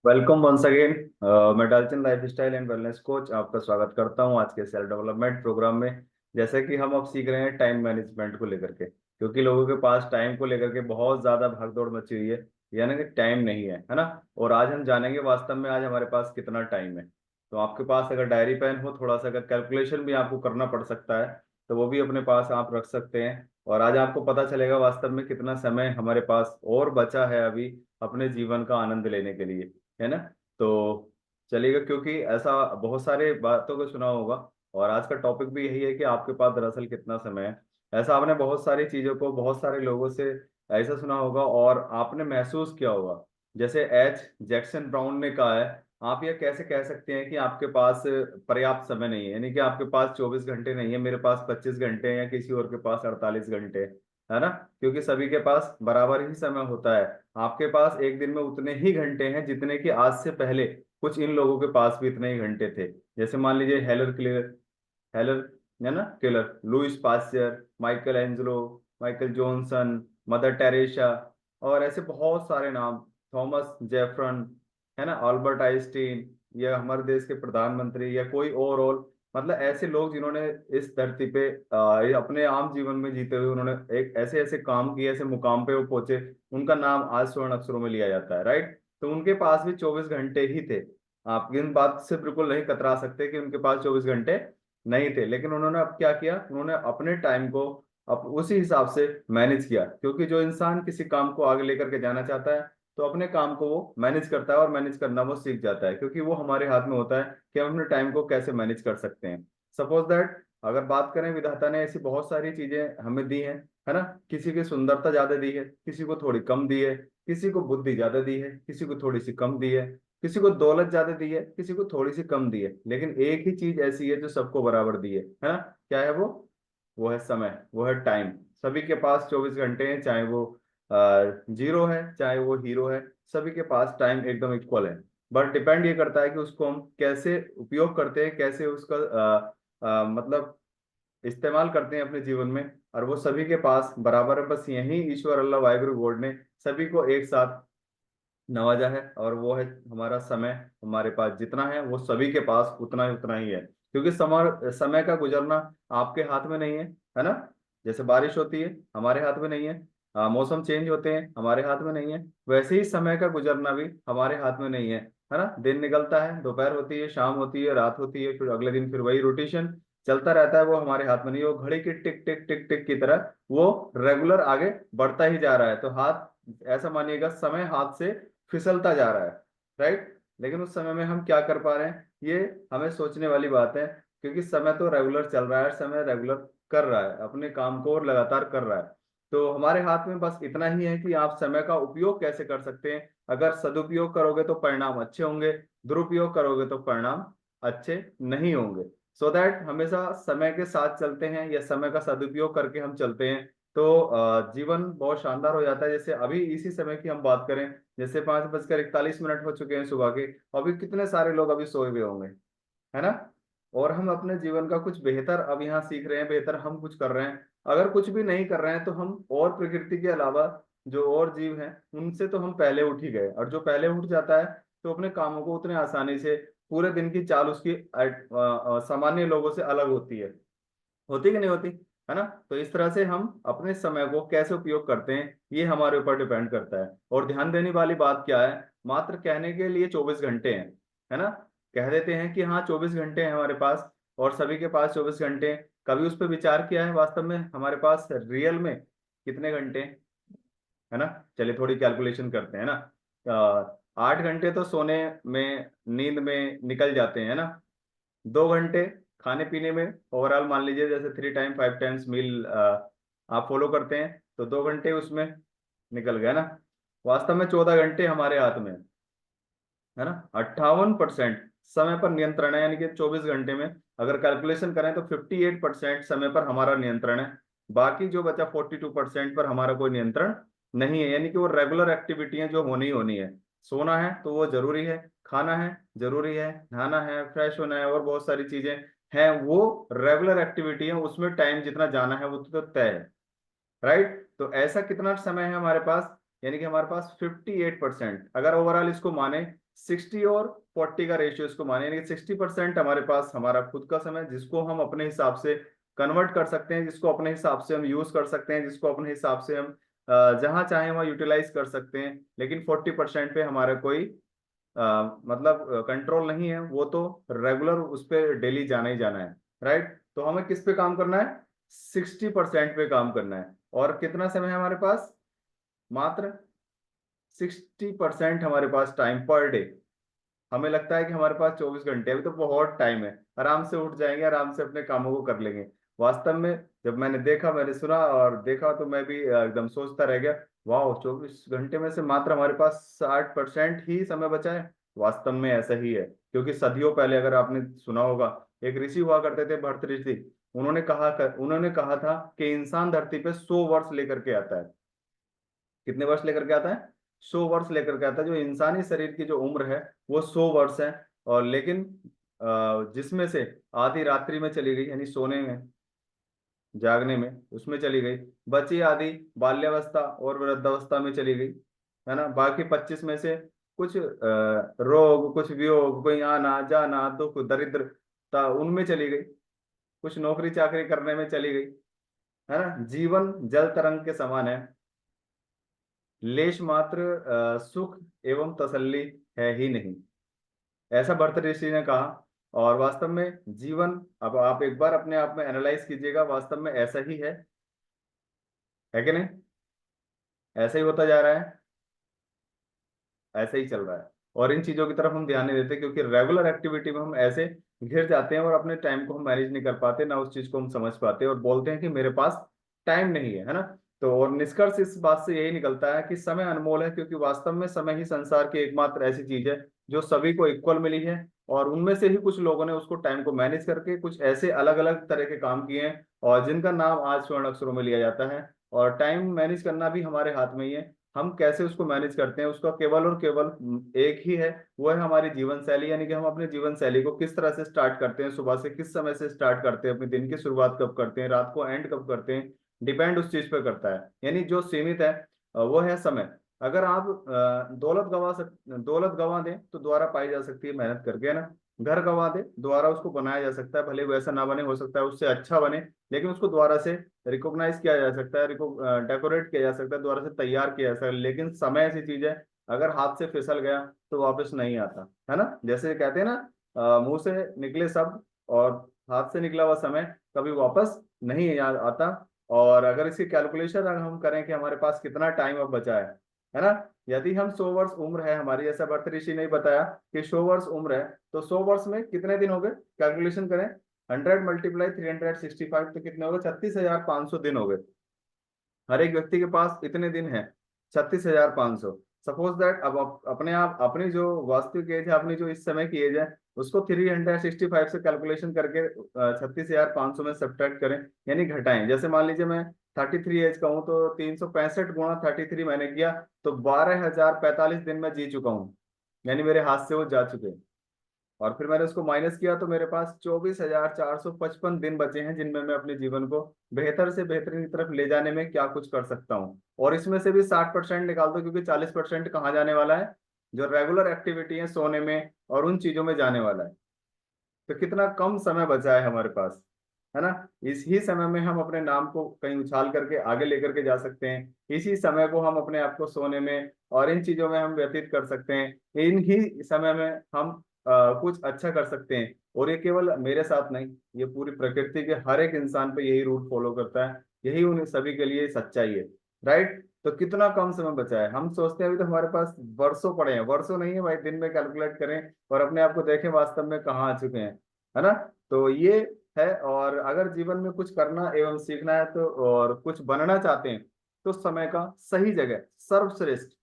Welcome once again. मैं डालचन lifestyle and wellness coach आपका स्वागत करता हूं आज के सेल्फ डेवलपमेंट प्रोग्राम में। जैसे कि हम अब सीख रहे हैं टाइम मैनेजमेंट को लेकर के, क्योंकि लोगों के पास टाइम को लेकर के बहुत ज्यादा भागदौड़ मची हुई है, यानी कि टाइम नहीं है ना। और आज हम जानेंगे वास्तव में आज हमारे पास कितना टाइम है। तो आपके पास अगर डायरी पेन हो, थोड़ा सा अगर कैलकुलेशन भी आपको करना पड़ सकता है तो वो भी अपने पास आप रख सकते हैं, और आज आपको पता चलेगा वास्तव में कितना समय हमारे पास और बचा है अभी अपने जीवन का आनंद लेने के लिए, है ना। तो चलिएगा, क्योंकि ऐसा बहुत सारे बातों को सुना होगा, और आज का टॉपिक भी यही है कि आपके पास दरअसल कितना समय है। ऐसा आपने बहुत सारी चीजों को बहुत सारे लोगों से ऐसा सुना होगा और आपने महसूस किया होगा। जैसे एच जैक्सन ब्राउन ने कहा है, आप ये कैसे कह सकते हैं कि आपके पास पर्याप्त समय नहीं है, यानी कि आपके पास 24 घंटे नहीं है, मेरे पास 25 घंटे हैं या किसी और के पास 48 घंटे, है ना। क्योंकि सभी के पास बराबर ही समय होता है। आपके पास एक दिन में उतने ही घंटे हैं जितने कि आज से पहले कुछ इन लोगों के पास भी इतने ही घंटे थे। जैसे मान लीजिए हेलर, है ना, Keller, Louis Pasteur, Michelangelo, Michael Johnson, Mother Teresa, और ऐसे बहुत सारे नाम, थॉमस जेफरन, है ना, अल्बर्ट आइंस्टीन, या हमारे देश के प्रधानमंत्री, या कोई और मतलब ऐसे लोग जिन्होंने इस धरती पे ये अपने आम जीवन में जीते हुए उन्होंने एक ऐसे ऐसे काम किए, ऐसे मुकाम पे वो पहुंचे, उनका नाम आज स्वर्ण अक्षरों में लिया जाता है, राइट। तो उनके पास भी 24 घंटे ही थे। आप इन बात से बिल्कुल नहीं कतरा सकते कि उनके पास 24 घंटे नहीं थे, लेकिन उन्होंने अब क्या किया, उन्होंने अपने टाइम को अब उसी हिसाब से मैनेज किया। क्योंकि जो इंसान किसी काम को आगे लेकर के जाना चाहता है तो अपने काम को वो मैनेज करता है, और मैनेज करना वो सीख जाता है, क्योंकि वो हमारे हाथ में होता है कि हम अपने टाइम को कैसे मैनेज कर सकते हैं। सपोज दैट, अगर बात करें, विधाता ने ऐसी बहुत सारी चीजें हमें दी हैं, है ना। किसी की सुंदरता ज्यादा दी है, किसी को थोड़ी कम दी है, किसी को बुद्धि ज्यादा दी है, किसी को थोड़ी सी कम दी है, किसी को दौलत ज्यादा दी है, किसी को थोड़ी सी कम दी है, लेकिन एक ही चीज ऐसी है जो सबको बराबर दी है ना। क्या है वो है समय, वो है टाइम। सभी के पास 24 घंटे हैं, चाहे वो जीरो है चाहे वो हीरो है, सभी के पास टाइम एकदम इक्वल है। बट डिपेंड ये करता है कि उसको हम कैसे उपयोग करते हैं, कैसे उसका मतलब इस्तेमाल करते हैं अपने जीवन में। और वो सभी के पास बराबर है, बस यही ईश्वर अल्लाह वाहिगुरु गॉड ने सभी को एक साथ नवाजा है, और वो है हमारा समय। हमारे पास जितना है वो सभी के पास उतना ही है, क्योंकि समय समय का गुजरना आपके हाथ में नहीं है ना। जैसे बारिश होती है हमारे हाथ में नहीं है, मौसम चेंज होते हैं हमारे हाथ में नहीं है, वैसे ही समय का गुजरना भी हमारे हाथ में नहीं है ना। दिन निकलता है, दोपहर होती है, शाम होती है, रात होती है, फिर अगले दिन फिर वही रोटेशन चलता रहता है, वो हमारे हाथ में नहीं है। वो घड़ी की टिक टिक टिक टिक की तरह वो रेगुलर आगे बढ़ता ही जा रहा है। तो हाथ, ऐसा मानिएगा, समय हाथ से फिसलता जा रहा है, राइट। लेकिन उस समय में हम क्या कर पा रहे हैं, ये हमें सोचने वाली बात है। क्योंकि समय तो रेगुलर चल रहा है, समय रेगुलर कर रहा है अपने काम को, और लगातार कर रहा है। तो हमारे हाथ में बस इतना ही है कि आप समय का उपयोग कैसे कर सकते हैं। अगर सदुपयोग करोगे तो परिणाम अच्छे होंगे, दुरुपयोग करोगे तो परिणाम अच्छे नहीं होंगे। सो दैट हमेशा समय के साथ चलते हैं या समय का सदुपयोग करके हम चलते हैं, तो जीवन बहुत शानदार हो जाता है। जैसे अभी इसी समय की हम बात करें, जैसे 5:41 हो चुके हैं सुबह के, अभी कितने सारे लोग अभी सोए हुए होंगे, है ना। और हम अपने जीवन का कुछ बेहतर अब यहाँ सीख रहे हैं, बेहतर हम कुछ कर रहे हैं। अगर कुछ भी नहीं कर रहे हैं तो हम और प्रकृति के अलावा जो और जीव हैं उनसे तो हम पहले उठ ही गए, और जो पहले उठ जाता है तो अपने कामों को उतने आसानी से, पूरे दिन की चाल उसकी सामान्य लोगों से अलग होती कि नहीं होती, है ना। तो इस तरह से हम अपने समय को कैसे उपयोग करते हैं ये हमारे ऊपर डिपेंड करता है। और ध्यान देने वाली बात क्या है, मात्र कहने के लिए 24 घंटे हैं, है ना। कह देते हैं कि हाँ 24 घंटे हैं हमारे पास, और सभी के पास 24 घंटे हैं। कभी उस पर विचार किया है वास्तव में हमारे पास रियल में कितने घंटे हैं, है ना। चलिए थोड़ी कैलकुलेशन करते हैं ना। 8 घंटे तो सोने में, नींद में निकल जाते हैं, है ना। 2 घंटे खाने पीने में, ओवरऑल मान लीजिए जैसे 3 टाइम 5 टाइम्स मील आप फॉलो करते हैं, तो 2 घंटे उसमें निकल गए ना। वास्तव में 14 घंटे हमारे हाथ में है ना। 58% समय पर नियंत्रण है, यानी कि 24 घंटे में अगर कैलकुलेशन करें तो 58% समय पर हमारा नियंत्रण है। बाकी जो बचा 42% पर हमारा कोई नियंत्रण नहीं है, यानी कि वो रेगुलर एक्टिविटियां जो होनी ही होनी है। सोना है तो वो जरूरी है, खाना है जरूरी है, नहाना है, फ्रेश होना है, और बहुत सारी चीजें हैं वो रेगुलर एक्टिविटी है, उसमें टाइम जितना जाना है वो तो तय है, राइट। तो ऐसा कितना समय है हमारे पास, यानी कि हमारे पास 58%, अगर ओवरऑल इसको माने 60 और 40 का रेशियो इसको माने, यानी कि 60% हमारे पास हमारा खुद का समय जिसको हम अपने हिसाब से कन्वर्ट कर सकते हैं, जिसको अपने हिसाब से हम यूज कर सकते हैं, जिसको अपने हिसाब से हम जहां चाहे वहां यूटिलाइज कर सकते हैं। लेकिन 40% पे हमारा कोई मतलब कंट्रोल नहीं है, वो तो रेगुलर उस पर डेली जाना ही जाना है, राइट। तो हमें किस पे काम करना है? 60% पे काम करना है। और कितना समय है हमारे पास? मात्र 60% हमारे पास टाइम पर डे। हमें लगता है कि हमारे पास 24 घंटे, अभी तो बहुत टाइम है, आराम से उठ जाएंगे, आराम से अपने कामों को कर लेंगे। वास्तव में जब मैंने देखा, मैंने सुना और देखा, तो मैं भी एकदम सोचता रह गया, वाह, 24 घंटे में से मात्र हमारे पास 60% ही समय बचा है। वास्तव में ऐसा ही है, क्योंकि सदियों पहले, अगर आपने सुना होगा, एक ऋषि हुआ करते थे, भरत ऋषि। उन्होंने कहा था कि इंसान धरती पे 100 वर्ष लेकर के आता है। कितने वर्ष लेकर के आता है? 100 वर्ष लेकर के आता है। जो इंसानी शरीर की जो उम्र है वो 100 वर्ष है। और लेकिन जिसमें से आधी रात्रि में चली गई, यानी सोने में, जागने में, उसमें चली गई। बची आधी बाल्यावस्था और वृद्धावस्था में चली गई, है ना। बाकी 25 में से कुछ रोग, कुछ वियोग, कोई आना जाना, दुख दरिद्रता, उनमें चली गई। कुछ नौकरी चाकरी करने में चली गई, है ना। जीवन जल तरंग के समान है, लेश मात्र सुख एवं तसल्ली है ही नहीं, ऐसा भर्तृ ऋषि ने कहा। और वास्तव में जीवन, अब आप एक बार अपने आप में एनालाइज कीजिएगा, वास्तव में ऐसा ही है कि नहीं? ऐसा ही होता जा रहा है, ऐसा ही चल रहा है। और इन चीजों की तरफ हम ध्यान नहीं देते, क्योंकि रेगुलर एक्टिविटी में हम ऐसे घिर जाते हैं और अपने टाइम को हम मैनेज नहीं कर पाते, ना उस चीज को हम समझ पाते, और बोलते हैं कि मेरे पास टाइम नहीं है, है ना। तो और निष्कर्ष इस बात से यही निकलता है कि समय अनमोल है, क्योंकि वास्तव में समय ही संसार की एकमात्र ऐसी चीज है जो सभी को इक्वल मिली है। और उनमें से ही कुछ लोगों ने उसको टाइम को मैनेज करके कुछ ऐसे अलग अलग तरह के काम किए हैं, और जिनका नाम आज स्वर्ण अक्षरों में लिया जाता है। और टाइम मैनेज करना भी हमारे हाथ में ही है। हम कैसे उसको मैनेज करते हैं, उसका केवल और केवल एक ही है, वो है हमारी जीवन शैली। यानी कि हम अपने जीवन शैली को किस तरह से स्टार्ट करते हैं, सुबह से किस समय से स्टार्ट करते हैं, अपने दिन की शुरुआत कब करते हैं, रात को एंड कब करते हैं, डिपेंड उस चीज पे करता है। यानी जो सीमित है वो है समय। अगर आप दौलत गंवा दें तो दोबारा पाई जा सकती है मेहनत करके, है ना। घर गंवा दे, दोबारा उसको बनाया जा सकता है, भले वैसा ना बने, हो सकता है उससे अच्छा बने, लेकिन उसको दोबारा से रिकॉग्नाइज किया जा सकता है, डेकोरेट किया जा सकता है, दोबारा से तैयार किया जा सकता है। लेकिन समय ऐसी चीज है, अगर हाथ से फिसल गया तो वापस नहीं आता, है ना। जैसे कहते हैं ना, मुंह से निकले शब्द और हाथ से निकला हुआ समय कभी वापस नहीं याद आता। और अगर इसकी कैलकुलेशन अगर हम करें कि हमारे पास कितना टाइम अब बचा है ना। यदि हम 100 वर्ष उम्र है हमारी, जैसा भर्तृ ऋषि ने बताया कि 100 वर्ष उम्र है, तो 100 वर्ष में कितने दिन हो गए? कैलकुलेशन करें, 100 × 365 तो कितने हो गए? 36,500 दिन हो गए। हर एक व्यक्ति के पास इतने दिन है, 36,500। सपोज दैट, अब अपने आप अपनी जो वास्तविक एज है, अपनी जो इस समय की एज है, उसको 365 से कैलकुलेशन करके 36,500 में सब्ट्रैक्ट करें, यानी घटाएं। जैसे मान लीजिए मैं 33 एज का हूं, तो 365 × 33 मैंने किया, तो 12,045 दिन में जी चुका हूँ, यानी मेरे हाथ से वो जा चुके हैं। और फिर मैंने उसको माइनस किया, तो मेरे पास 24,455 दिन बचे हैं, जिनमें मैं अपने जीवन को बेहतर से बेहतरीन की तरफ ले जाने में क्या कुछ कर सकता हूँ। और इसमें से भी 60% निकाल दो, क्योंकि 40% कहाँ जाने वाला है? जो रेगुलर एक्टिविटी है, सोने में और उन चीजों में जाने वाला है। तो कितना कम समय बचा है हमारे पास, है ना। इस ही समय में हम अपने नाम को कहीं उछाल करके आगे लेकर के जा सकते हैं। इसी समय को हम अपने आप को सोने में और इन चीजों में हम व्यतीत कर सकते हैं। इन ही समय में हम कुछ अच्छा कर सकते हैं। और ये केवल मेरे साथ नहीं, ये पूरी प्रकृति के हर एक इंसान पे यही रूल फॉलो करता है, यही उन सभी के लिए सच्चाई है, राइट। तो कितना कम समय बचा है, हम सोचते हैं अभी तो हमारे पास वर्षों पड़े हैं। वर्षों नहीं है भाई, दिन में कैलकुलेट करें और अपने आप को देखें वास्तव में कहाँ आ चुके हैं, है ना। तो ये है। और अगर जीवन में कुछ करना एवं सीखना है, तो और कुछ बनना चाहते हैं, तो समय का सही जगह सर्वश्रेष्ठ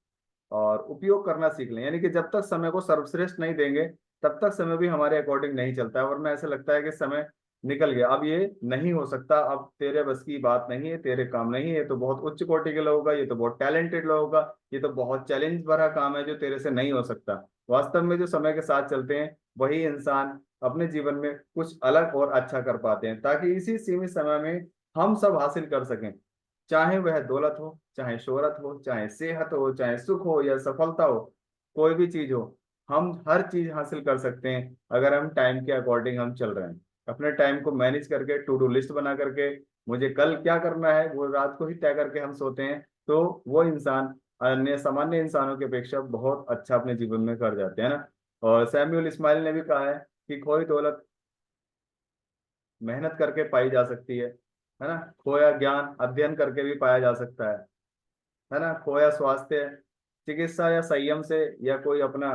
और उपयोग करना सीख लें। यानी कि जब तक समय को सर्वश्रेष्ठ नहीं देंगे, तब तक समय भी हमारे अकॉर्डिंग नहीं चलता है, वरना ऐसा लगता है कि समय निकल गया, अब ये नहीं हो सकता, अब तेरे बस की बात नहीं है, तेरे काम नहीं है, ये तो बहुत उच्च कोटि के लोगों का, ये तो बहुत टैलेंटेड लोगों का, ये तो बहुत चैलेंज भरा काम है जो तेरे से नहीं हो सकता। वास्तव में जो समय के साथ चलते हैं, वही इंसान अपने जीवन में कुछ अलग और अच्छा कर पाते हैं, ताकि इसी सीमित समय में हम सब हासिल कर सकें। चाहे वह दौलत हो, चाहे शोहरत हो, चाहे सेहत हो, चाहे सुख हो या सफलता हो, कोई भी चीज हो, हम हर चीज हासिल कर सकते हैं अगर हम टाइम के अकॉर्डिंग हम चल रहे हैं। अपने टाइम को मैनेज करके, टू डू लिस्ट बना करके, मुझे कल क्या करना है वो रात को ही तय करके हम सोते हैं, तो वो इंसान अन्य सामान्य इंसानों की अपेक्षा बहुत अच्छा अपने जीवन में कर जाते हैं ना। और सैमुअल इस्माइल ने भी कहा है कि खोई दौलत मेहनत करके पाई जा सकती है ना। खोया ज्ञान अध्ययन करके भी पाया जा सकता है ना। खोया स्वास्थ्य चिकित्सा या संयम से या कोई अपना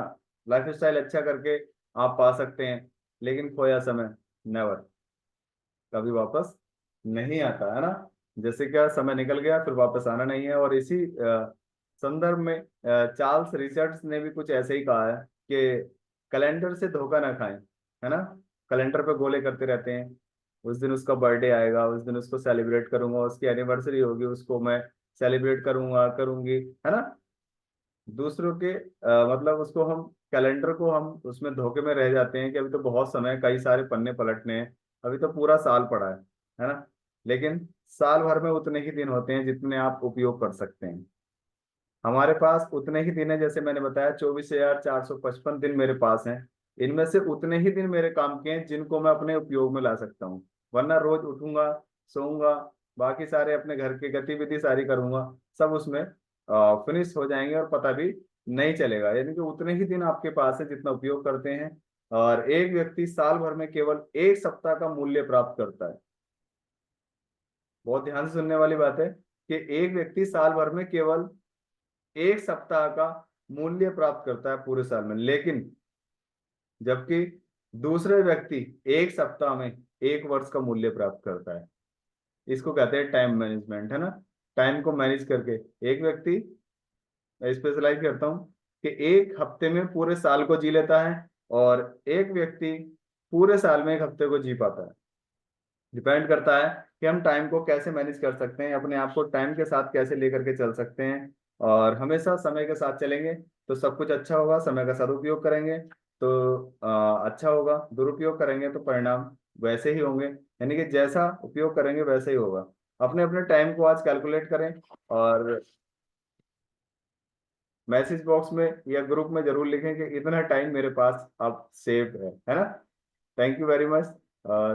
लाइफ स्टाइल अच्छा करके आप पा सकते हैं। लेकिन खोया समय नेवर, कभी वापस नहीं आता है ना। जैसे क्या समय निकल गया फिर वापस आना नहीं है। और इसी संदर्भ में चार्ल्स रिचर्ड्स ने भी कुछ ऐसे ही कहा है कि कैलेंडर से धोखा ना खाएं, है ना। कैलेंडर पे गोले करते रहते हैं, उस दिन उसका बर्थडे आएगा, उस दिन उसको सेलिब्रेट करूंगा, उसकी एनिवर्सरी होगी, उसको मैं सेलिब्रेट करूंगा करूंगी, है ना। दूसरों के मतलब उसको हम कैलेंडर को हम उसमें धोखे में रह जाते हैं कि अभी तो बहुत समय है, कई सारे पन्ने पलटने हैं, अभी तो पूरा साल पड़ा है ना। लेकिन साल भर में उतने ही दिन होते हैं जितने आप उपयोग कर सकते हैं। हमारे पास उतने ही दिन है, जैसे मैंने बताया 24,455 दिन मेरे पास हैं। इनमें से उतने ही दिन मेरे काम के हैं जिनको मैं अपने उपयोग में ला सकता हूँ। वरना रोज उठूंगा, सोऊंगा, बाकी सारे अपने घर की गतिविधि सारी करूंगा, सब उसमें फिनिश हो जाएंगे और पता भी नहीं चलेगा। यानी कि उतने ही दिन आपके पास है जितना उपयोग करते हैं। और एक व्यक्ति साल भर में केवल एक सप्ताह का मूल्य प्राप्त करता है। बहुत ध्यान से सुनने वाली बात है कि एक व्यक्ति साल भर में केवल एक सप्ताह का मूल्य प्राप्त करता है पूरे साल में। लेकिन जबकि दूसरे व्यक्ति एक सप्ताह में एक वर्ष का मूल्य प्राप्त करता है। इसको कहते हैं टाइम मैनेजमेंट, है ना। टाइम को मैनेज करके एक व्यक्ति, स्पेशलाइज करता हूँ, कि एक हफ्ते में पूरे साल को जी लेता है, और एक व्यक्ति पूरे साल में एक हफ्ते को जी पाता है। डिपेंड करता है कि हम टाइम को कैसे मैनेज कर सकते हैं, अपने आप को टाइम के साथ कैसे लेकर के चल सकते हैं। और हमेशा समय के साथ चलेंगे तो सब कुछ अच्छा होगा। समय का सदुपयोग करेंगे तो अच्छा होगा, दुरुपयोग करेंगे तो परिणाम वैसे ही होंगे। यानी कि जैसा उपयोग करेंगे वैसे ही होगा। अपने अपने टाइम को आज कैलकुलेट करें और मैसेज बॉक्स में या ग्रुप में जरूर लिखें कि इतना टाइम मेरे पास अब सेव है ना। Thank you very much.